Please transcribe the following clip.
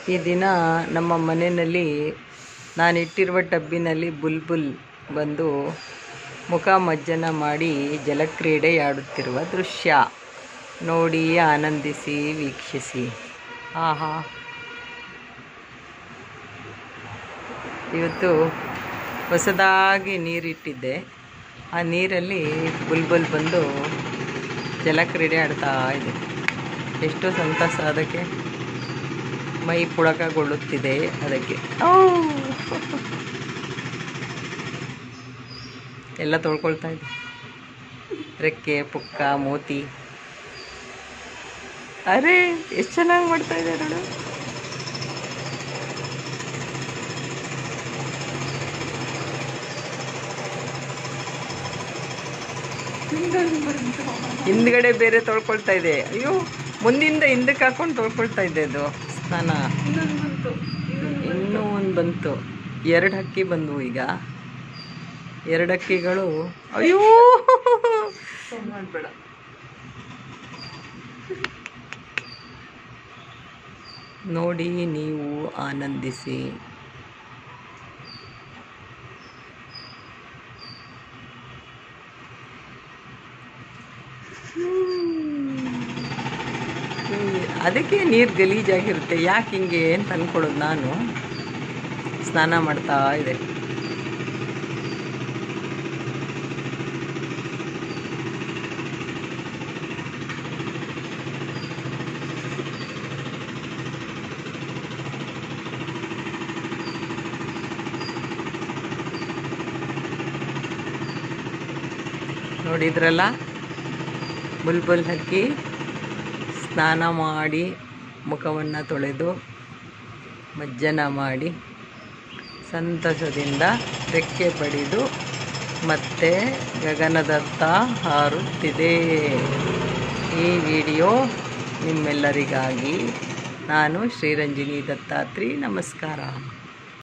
ಈ ದಿನ ನಮ್ಮ ಮನೆಯಲ್ಲಿ ನಾನಿಟ್ಟಿರುವ ಟಬ್ಬಿನಲ್ಲಿ ಬುಲ್ಬುಲ್ ಬಂದು ಮುಖ ಮಜ್ಜನ ಮಾಡಿ ಜಲಕ್ರೀಡೆಯಾಡುತ್ತಿರುವ ದೃಶ್ಯ ನೋಡಿ ಆನಂದಿಸಿ ವೀಕ್ಷಿಸಿ. ಆಹಾ, ಇವತ್ತು ಹೊಸದಾಗಿ ನೀರಿಟ್ಟಿದ್ದೆ. ಆ ನೀರಲ್ಲಿ ಬುಲ್ಬುಲ್ ಬಂದು ಜಲಕ್ರೀಡೆ ಆಡ್ತಾ ಇದೆ. ಎಷ್ಟು ಸಂತಸ, ಅದಕ್ಕೆ ಮೈ ಪುಳಕಗೊಳ್ಳುತ್ತಿದೆ. ಅದಕ್ಕೆ ಎಲ್ಲ ತೊಳ್ಕೊಳ್ತಾ ಇದೆ. ರೆಕ್ಕೆ, ಪುಕ್ಕ, ಮೋತಿ. ಅರೆ ಎಷ್ಟು ಚೆನ್ನಾಗಿ ಮಾಡ್ತಾ ಇದೆ ನೋಡು. ಹಿಂದ್ಗಡೆ ಬೇರೆ ತೊಳ್ಕೊಳ್ತಾ ಇದೆ. ಅಯ್ಯೋ, ಮುಂದಿಂದ ಹಿಂದಕ್ಕೆ ಹಾಕೊಂಡು ತೊಳ್ಕೊಳ್ತಾ ಇದೆ. ಅದು ಸ್ನಾನ. ಇನ್ನೂ ಒಂದು ಬಂತು. 2 ಹಕ್ಕಿ ಬಂದವು ಈಗ. 2 ಹಕ್ಕಿಗಳು. ಅಯ್ಯೋ, ಮಾಡಬೇಡ. ನೋಡಿ, ನೀವು ಆನಂದಿಸಿ. ಅದಕ್ಕೆ ನೀರು ಗಲೀಜಾಗಿರುತ್ತೆ. ಯಾಕೆ ಹಿಂಗೆ ಅಂತ ಅಂದ್ಕೊಳ್ಳೋದು ನಾನು. ಸ್ನಾನ ಮಾಡ್ತಾ ಇದೆ. ನೋಡಿದ್ರಲ್ಲ, ಬುಲ್ಬುಲ್ ಹಕ್ಕಿ ಸ್ನಾನ ಮಾಡಿ ಮುಖವನ್ನು ತೊಳೆದು ಮಜ್ಜನ ಮಾಡಿ ಸಂತಸದಿಂದ ರೆಕ್ಕೆ ಬಡಿದು ಮತ್ತೆ ಗಗನದತ್ತ ಹಾರುತ್ತಿದೆ. ಈ ವಿಡಿಯೋ ನಿಮ್ಮೆಲ್ಲರಿಗಾಗಿ. ನಾನು ಶ್ರೀರಂಜಿನಿ ದತ್ತಾತ್ರಿ. ನಮಸ್ಕಾರ.